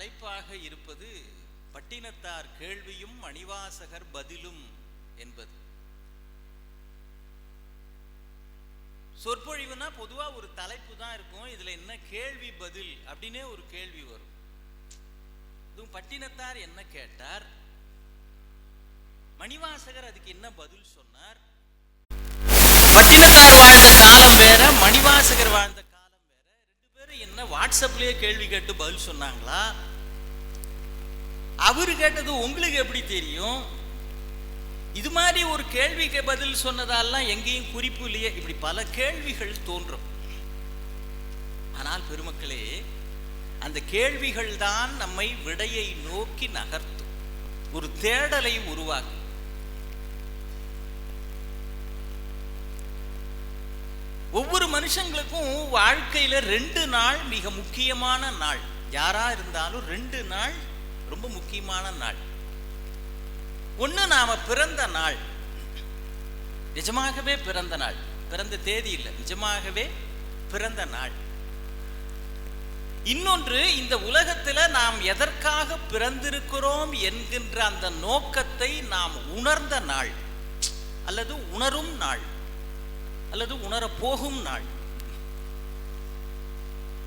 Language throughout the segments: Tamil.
தலைப்பாக இருப்பது பட்டினத்தார் கேள்வியும் மணிவாசகர் பதிலும் என்பது. சொற்பொழிவுனா பொதுவா ஒரு தலைப்பு தான் இருக்கும். இதுல என்ன கேள்வி பதில் அப்படின்னே ஒரு கேள்வி வரும். இதுவும் பட்டினத்தார் என்ன கேட்டார், மணிவாசகர் அதுக்கு என்ன பதில் சொன்னார். பட்டினத்தார் வாழ்ந்த காலம் வேற, மணிவாசகர் வாழ்ந்த காலம் வேற. ரெண்டு பேரும் என்ன வாட்ஸ்அப்லயே கேள்வி கேட்டு பதில் சொன்னாங்களா? அவரு கேட்டது உங்களுக்கு எப்படி தெரியும்? இது மாதிரி ஒரு கேள்விக்கு பதில் சொன்னதாலாம் எங்கேயும் குறிப்பு இல்லையே. இப்படி பல கேள்விகள் தோன்றும். ஆனால் பெருமக்களே, அந்த கேள்விகள் தான் நம்மை விடையை நோக்கி நகர்த்தும், ஒரு தேடலை உருவாக்கும். ஒவ்வொரு மனுஷங்களுக்கும் வாழ்க்கையில 2 நாள் மிக முக்கியமான நாள். யாரா இருந்தாலும் 2 நாள் ரொம்ப முக்கியமான நாள். ஒண்ணு நாம பிறந்த நாள், நிஜமாகவே பிறந்த நாள், பிறந்த தேதி இல்லை, நிஜமாகவே பிறந்த நாள். இன்னொன்று, இந்த உலகத்துல நாம் எதற்காக பிறந்திருக்கிறோம் என்கின்ற அந்த நோக்கத்தை நாம் உணர்ந்த நாள், அல்லது உணரும் நாள், அல்லது உணர போகும் நாள்.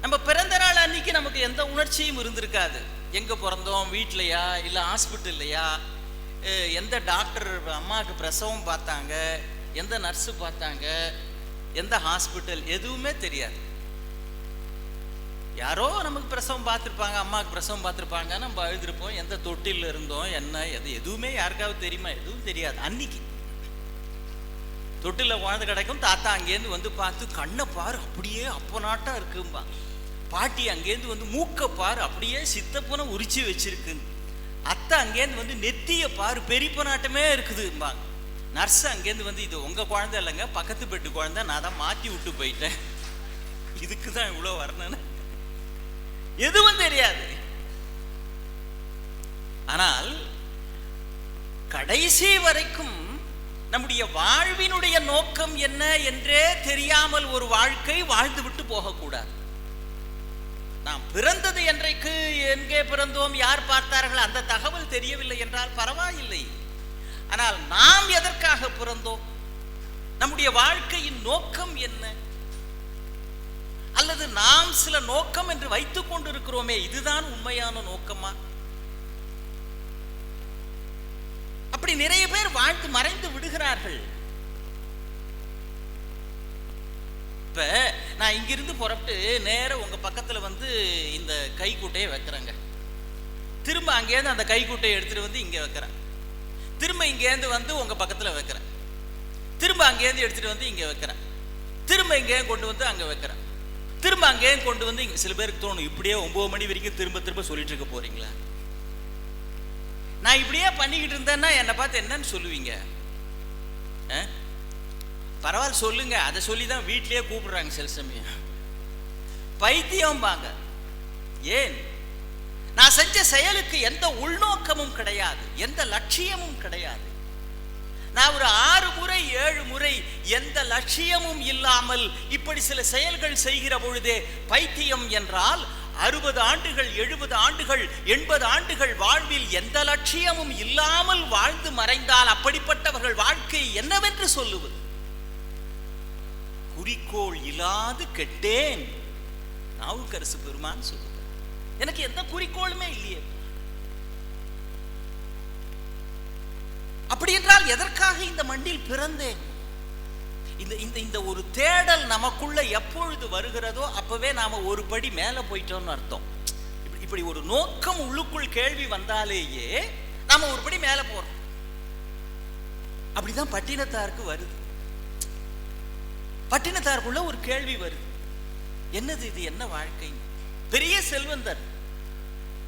நம்ம பிறந்த நாள் அன்னைக்கு நமக்கு எந்த உணர்ச்சியும் இருந்திருக்காது. எங்க பிறந்தோம், வீட்லையா இல்ல ஹாஸ்பிட்டல்லையா, எந்த டாக்டர் அம்மாவுக்கு பிரசவம் பார்த்தாங்க, எந்த நர்ஸு பார்த்தாங்க, எந்த ஹாஸ்பிட்டல், எதுவுமே தெரியாது. யாரோ நமக்கு பிரசவம் பார்த்துருப்பாங்க, அம்மாவுக்கு பிரசவம் பார்த்துருப்பாங்க, நம்ம அழுதுருப்போம். எந்த தொட்டில் இருந்தோம், என்ன எதுவுமே யாருக்காவது தெரியுமா? எதுவும் தெரியாது. அன்னைக்கு தொட்டில குழந்தை கிடைக்கும், தாத்தா அங்கேருந்து வந்து பார்த்து கண்ணை பாரு அப்படியே அப்போ நாட்டா இருக்கும்பா, பாட்டி அங்கேருந்து வந்து மூக்க பாரு அப்படியே சித்தப்பனை உரிச்சு வச்சிருக்கு, அத்தை அங்கேருந்து வந்து நெத்திய பாரு பெரியப்ப நாட்டமே இருக்குதும்பாங்க. நர்ஸ் அங்கேருந்து வந்து இது உங்க குழந்தை இல்லைங்க, பக்கத்து பெட்டு குழந்தை, நான் தான் மாற்றி விட்டு போயிட்டேன், இதுக்கு தான் இவ்வளோ வரணும்னு. எதுவும் தெரியாது. ஆனால் கடைசி வரைக்கும் நம்முடைய வாழ்வினுடைய நோக்கம் என்ன என்றே தெரியாமல் ஒரு வாழ்க்கை வாழ்ந்து விட்டு போகக்கூடாது. நாம் பிறந்தது என்றைக்கு, எங்கே பிறந்தோம், யார் பார்த்தார்கள், அந்த தகவல் தெரியவில்லை என்றால் பரவாயில்லை. ஆனால் நாம் எதற்காக பிறந்தோம், நம்முடைய வாழ்க்கையின் நோக்கம் என்ன, அல்லது நாம் சில நோக்கம் என்று வைத்துக் கொண்டிருக்கிறோமே, இதுதான் உண்மையான நோக்கமா? அப்படி நிறைய பேர் வாழ்த்து மறைந்து விடுகிறார்கள். இப்ப நான் இங்கிருந்து புறப்பட்டு நேர உங்க பக்கத்துல வந்து இந்த கைக்குட்டையை வைக்கிறேங்க, திரும்ப அங்கேருந்து அந்த கைக்குட்டையை எடுத்துட்டு வந்து இங்க வைக்கிறேன், திரும்ப இங்கேருந்து வந்து உங்க பக்கத்துல வைக்கிறேன், திரும்ப அங்கேருந்து எடுத்துட்டு வந்து இங்க வைக்கிறேன், திரும்ப இங்கேயும் கொண்டு வந்து அங்க வைக்கிறேன், திரும்ப அங்கேயும் கொண்டு வந்து இங்க. சில பேருக்கு தோணும், இப்படியே 9 மணி வரைக்கும் திரும்ப திரும்ப சொல்லிட்டு இருக்க போறீங்களா? நான் இப்படியே பண்ணிக்கிட்டு இருந்தேன்னா என்னை பார்த்து என்னன்னு சொல்லுவீங்க? பரவாயில்ல சொல்லுங்க. அதை சொல்லிதான் வீட்லயே கூப்பிடுறாங்க சில சமயம், பைத்தியம் பாங்க. ஏன்? நான் செஞ்ச செயலுக்கு எந்த உள்நோக்கமும் கிடையாது, எந்த லட்சியமும் கிடையாது. நான் ஒரு 6 முறை 7 முறை எந்த லட்சியமும் இல்லாமல் இப்படி சில செயல்கள் செய்கிற பொழுதே பைத்தியம் என்றால், 60 ஆண்டுகள் 70 ஆண்டுகள் 80 ஆண்டுகள் வாழ்வில் எந்த லட்சியமும் இல்லாமல் வாழ்ந்து மறைந்தால் அப்படிப்பட்டவர்கள் வாழ்க்கை என்னவென்று சொல்லுவது? குறிக்கோள் இல்லாது கெட்டேன், நாவுக்கரசு பெருமான் சொல்லுவார். எனக்கு எந்த குறிக்கோளுமே இல்லையே. அப்படி என்றால் எதற்காக இந்த மண்ணில் பிறந்தேன்? இந்த ஒரு தேடல் நமக்குள்ள எப்பொழுது வருகிறதோ அப்பவே நாம ஒரு படி மேல போயிட்டோம்னு அர்த்தம். இப்படி ஒரு நோக்கம் உள்ளுக்குள் கேள்வி வந்தாலேயே நாம ஒரு படி மேல போறோம். அப்படிதான் பட்டினத்தாருக்கு வருது. பட்டினத்தாருக்குள்ள ஒரு கேள்வி வருது, என்னது இது, என்ன வாழ்க்கை? பெரிய செல்வந்தர்,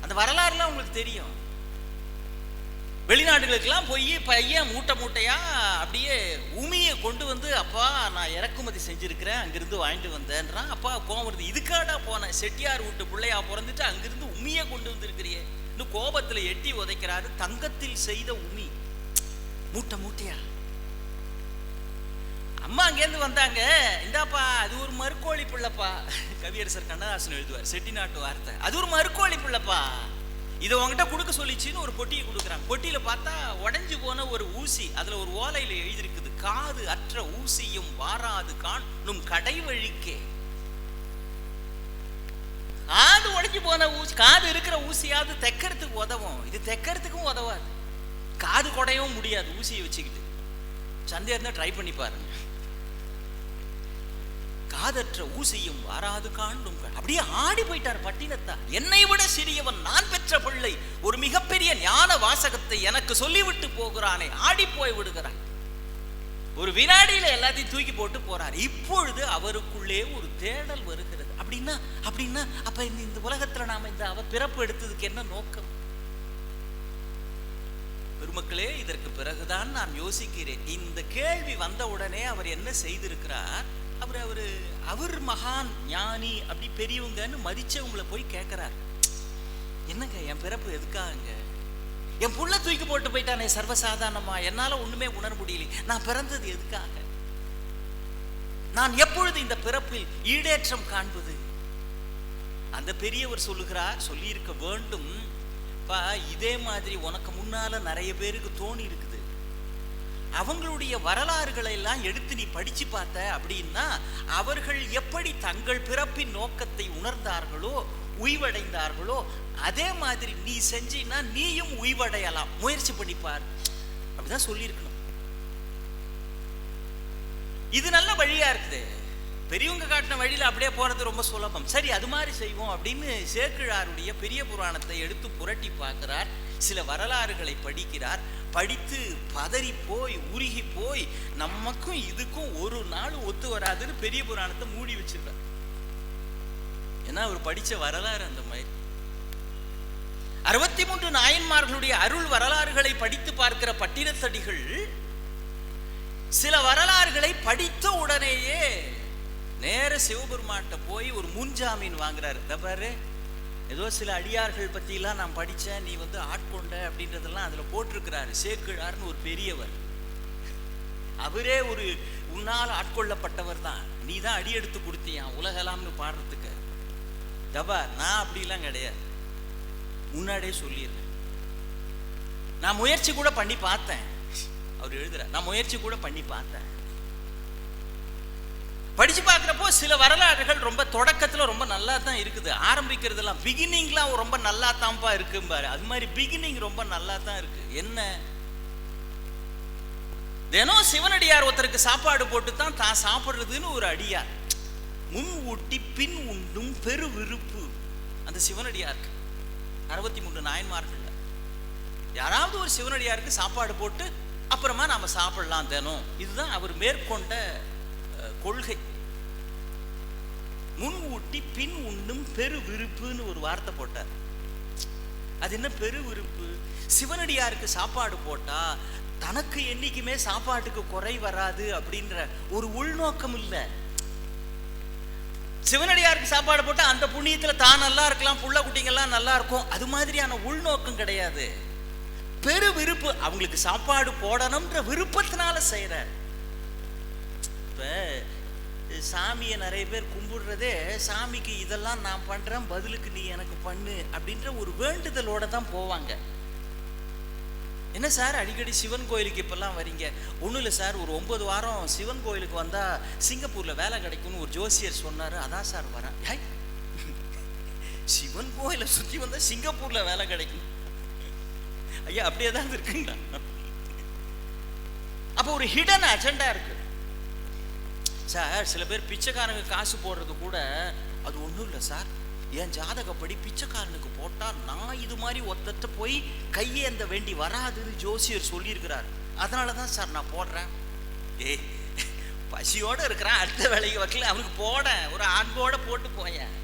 அந்த வரலாறுலாம் உங்களுக்கு தெரியும். வெளிநாடுகளுக்கெல்லாம் போய் பையன் மூட்டை மூட்டையா அப்படியே உமியை கொண்டு வந்து, அப்பா நான் இறக்குமதி செஞ்சிருக்கிறேன், அங்கிருந்து வாங்கிட்டு வந்தேன்றான். அப்பா கோபம் வருது, இதுக்காடா போனேன், செட்டியார் வீட்டு பிள்ளையா பிறந்துட்டு அங்கிருந்து உமியை கொண்டு வந்திருக்கிறியே, இன்னும் கோபத்துல எட்டி உதைக்கிறாரு. தங்கத்தில் செய்த உமி, மூட்டை மூட்டையா. அம்மா அங்கேருந்து வந்தாங்க, இந்தாப்பா அது ஒரு மறுக்கோழி பிள்ளைப்பா. கவியரசர் கண்ணதாசன் எழுதுவார், செட்டிநாட்டு வார்த்தை, அது ஒரு மறுக்கோழி பிள்ளைப்பா, இதை உங்ககிட்ட கொடுக்க சொல்லிச்சுன்னு ஒரு பொட்டியை கொடுக்குறாங்க. பொட்டியில பார்த்தா உடைஞ்சு போன ஒரு ஊசி, அதுல ஒரு ஓலையில எழுதிருக்குது, காது அற்ற ஊசியும் வாராது காணும் கடை வழிக்கே. காது உடைஞ்சு போன ஊசி, காது இருக்கிற ஊசியாவது தைக்கிறதுக்கு உதவும், இது தைக்கிறதுக்கும் உதவாது, காது குடையவும் முடியாது ஊசியை வச்சுக்கிட்டு. சந்தேகம் இருந்தா ட்ரை பண்ணி பாருங்க. காதற்ற ஊசியும் வாராது காண்டும். அப்படியே ஆடி போயிட்டார் பட்டினத்தா. என்னை விட சிறியவன் நான் பெற்ற பிள்ளை ஒரு மிகப்பெரிய ஞான வாசகத்தை எனக்கு சொல்லிவிட்டு போகிறானே, ஆடி போய் விடுகிறான். ஒரு வினாடியில எல்லாத்தையும் தூக்கி போட்டு போறார். இப்பொழுது அவருக்குள்ளே ஒரு தேடல் வருகிறது. அப்படின்னா அப்படின்னா அப்ப இந்த உலகத்துல நாம இந்த அவர் பிறப்பு எடுத்ததுக்கு என்ன நோக்கம்? பெருமக்களே, இதற்கு பிறகுதான் நான் யோசிக்கிறேன். இந்த கேள்வி வந்த உடனே அவர் என்ன செய்திருக்கிறார்? அவர் மகான் ஞானி அப்படி பெரியவங்கன்னு மதிச்சவங்களை போய் கேட்கிறார். என்னங்க என் பிறப்பு எதுக்காக? என் புள்ள தூக்கி போட்டு போயிட்டானே சர்வசாதாரணமா, என்னால ஒண்ணுமே உணர முடியல. நான் பிறந்தது எதுக்காக? நான் எப்பொழுது இந்த பிறப்பில் ஈடேற்றம் காண்பது? அந்த பெரியவர் சொல்லுகிறார், சொல்லி இருக்க வேண்டும், இதே மாதிரி உனக்கு முன்னால நிறைய பேருக்கு தோணி இருக்குது. அவங்களுடைய வரலாறுகளை எல்லாம் எடுத்து நீ படிச்சு பார்த்த அப்படின்னா அவர்கள் எப்படி தங்கள் பிறப்பின் நோக்கத்தை உணர்ந்தார்களோ, உய்வடைந்தார்களோ, அதே மாதிரி நீ செஞ்சினா நீயும் உய்வடையலாம், முயற்சி பண்ணிப்பார். அப்படிதான் சொல்லியிருக்கணும். இது நல்ல வழியா இருக்குது. பெரியவங்க காட்டின வழியில அப்படியே போறது ரொம்ப சுலபம். சரி, அது மாதிரி செய்வோம் அப்படின்னு சேக்கிழாருடைய பெரிய புராணத்தை எடுத்து புரட்டி பார்க்கிறார். சில வரலாறுகளை படிக்கிறார். படித்து பதறி போய் உருகி போய் நமக்கும் இதுக்கும் ஒரு நாள் ஒத்து வராதுன்னு பெரிய புராணத்தை மூடி வச்சிருக்கார். ஏன்னா அவர் படிச்ச வரலாறு அந்த மாதிரி. 63 நாயன்மார்களுடைய அருள் வரலாறுகளை படித்து பார்க்கிற பட்டினத்தடிகள் சில வரலாறுகளை படித்த உடனேயே நேர சிவபெருமான்கிட்ட போய் ஒரு முன்ஜாமீன் வாங்குறாரு. பாரு, ஏதோ சில அடியார்கள் பற்றிலாம் நான் படித்தேன், நீ ஆட்கொண்ட அப்படின்றதெல்லாம் அதில் போட்டிருக்கிறாரு. சேக்கிழார்னு ஒரு பெரியவர், அவரே ஒரு உன்னால் ஆட்கொள்ளப்பட்டவர் தான், நீ தான் அடி எடுத்து கொடுத்தியான் உலகலாம்னு பாடுறதுக்கு. தபா, நான் அப்படிலாம் கிடையாது, முன்னாடியே சொல்லிடுறேன். நான் முயற்சி கூட பண்ணி பார்த்தேன். அவர் எழுதுற, நான் முயற்சி கூட பண்ணி பார்த்தேன். படிச்சு பார்க்குறப்போ சில வரலாறுகள் ரொம்ப தொடக்கத்துல ரொம்ப நல்லா தான் இருக்குது. ஆரம்பிக்கிறதுலாம் பிகினிங்லாம் ரொம்ப நல்லா தான்ப்பா இருக்கு பாரு. அது மாதிரி பிகினிங் ரொம்ப நல்லா தான் இருக்கு. என்ன, தினம் சிவனடியார் ஒருத்தருக்கு சாப்பாடு போட்டு தான் தான் சாப்பிடுறதுன்னு ஒரு அடியார். முன் ஊட்டி பின் உண்டும் பெரு விருப்பு அந்த சிவனடியாருக்கு. 63 நாயன்மார்கள் யாராவது ஒரு சிவனடியாருக்கு சாப்பாடு போட்டு அப்புறமா நாம சாப்பிடலாம் தினம். இதுதான் அவர் மேற்கொண்ட கொள்கை. முன் ஊட்டி பின் உண்ணும் பெரு விருப்புன்னு ஒரு வார்த்தை போட்டார். அது என்ன பெரு விருப்பு? சிவனடியாருக்கு சாப்பாடு போட்டா தனக்கு என்னைக்குமே சாப்பாட்டுக்கு குறை வராது அப்படின்ற ஒரு உள்நோக்கம் இல்லை. சிவனடியாருக்கு சாப்பாடு போட்டா அந்த புண்ணியத்துல தான் நல்லா இருக்கலாம், புள்ள குட்டிங்கெல்லாம் நல்லா இருக்கும், அது மாதிரியான உள்நோக்கம் கிடையாது. பெரு விருப்பு, அவங்களுக்கு சாப்பாடு போடணும்ன்ற விருப்பத்தினால செய்யற. இப்ப சாமியை நிறைய பேர் கும்பிடுறதே சாமிக்கு இதெல்லாம் நான் பண்றேன், பதிலுக்கு நீ எனக்கு பண்ணு அப்படின்ற ஒரு வேண்டுதலோட தான் போவாங்க. என்ன சார் அடிக்கடி சிவன் கோயிலுக்கு இப்பெல்லாம் வரீங்க? ஒன்றும் இல்லை சார், ஒரு 9 வாரம் சிவன் கோயிலுக்கு வந்தா சிங்கப்பூர்ல வேலை கிடைக்கும்னு ஒரு ஜோசியர் சொன்னாரு, அதான் சார் வரேன். சிவன் கோயிலை சுற்றி வந்தா சிங்கப்பூர்ல வேலை கிடைக்கும்? ஐயா, அப்படியே தான் இருக்குங்களா? அப்போ ஒரு ஹிடன் அஜெண்டா இருக்கு சார். சில பேர் பிச்சைக்காரங்க காசு போடுறது கூட அது ஒன்றும் இல்லை சார், என் ஜாதகப்படி பிச்சைக்காரனுக்கு போட்டா நான் இது மாதிரி ஒருத்தட்ட போய் கையேந்த வேண்டி வராதுன்னு ஜோசியர் சொல்லியிருக்கிறார், அதனால தான் சார் நான் போடுறேன். ஏய், பசியோடு இருக்கிறான், அடுத்த வேலைக்கு வைக்கல, அவனுக்கு போட ஒரு அன்போட போட்டு போயேன்.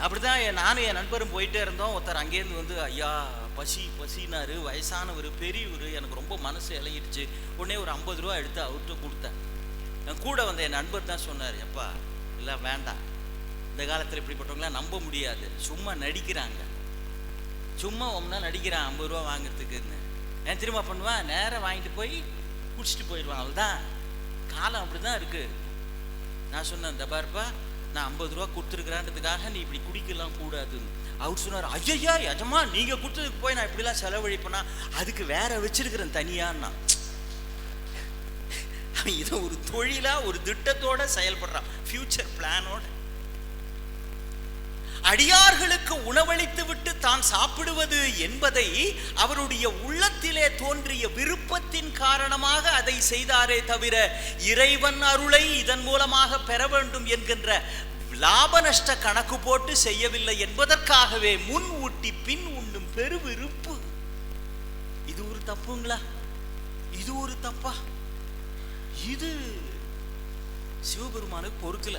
அப்படிதான் நானும் என் நண்பரும் போயிட்டே இருந்தோம். ஒருத்தர் அங்கேருந்து ஐயா பசி பசினாரு, வயசானவர் பெரியவர், எனக்கு ரொம்ப மனசு இலகிடுச்சு. உடனே ஒரு 50 ரூபா எடுத்து அவர்கிட்ட கொடுத்தேன். கூட வந்த என் நண்பர் தான் சொன்னார், எப்பா இல்லை வேண்டாம், இந்த காலத்தில் இப்படிப்பட்டவங்களாம் நம்ப முடியாது, சும்மா நடிக்கிறாங்க, சும்மா ஒன்றா நடிக்கிறான் 50 ரூபா வாங்கிறதுக்குன்னு. ஏன் திரும்ப பண்ணுவான், நேராக வாங்கிட்டு போய் குடிச்சிட்டு போயிடுவான், அவ்வளோதான். காலம் அப்படி தான் இருக்குது. நான் சொன்னேன், இந்த பாருப்பா நான் 50 ரூபா கொடுத்துருக்குறான்றதுக்காக நீ இப்படி குடிக்கலாம் கூடாதுன்னு. அவர் சொன்னார், ஐயா எஜமா நீங்க கொடுத்ததுக்கு போய் நான் இப்படிலாம் செலவழிப்பேனா, அதுக்கு வேற வச்சிருக்கிறேன் தனியான்னா. இதை ஒரு தொழிலா ஒரு திட்டத்தோட செயல்படுறான், ஃபியூச்சர் பிளானோட. அடியார்களுக்கு உணவளித்து விட்டு தான் சாப்பிடுவது என்பதை அவருடைய உள்ளத்திலே தோன்றிய விருப்பத்தின் காரணமாக அதை செய்தாரே தவிர இறைவன் அருளை இதன் மூலமாக பெற வேண்டும் என்கின்ற லாப நஷ்ட கணக்கு போட்டு செய்யவில்லை என்பதற்காகவே முன் ஊட்டி பின் உண்ணும் பெருவிருப்பு. இது ஒரு தப்புங்களா? இது ஒரு தப்பா? இது சிவபெருமானுக்கு பொறுக்கல.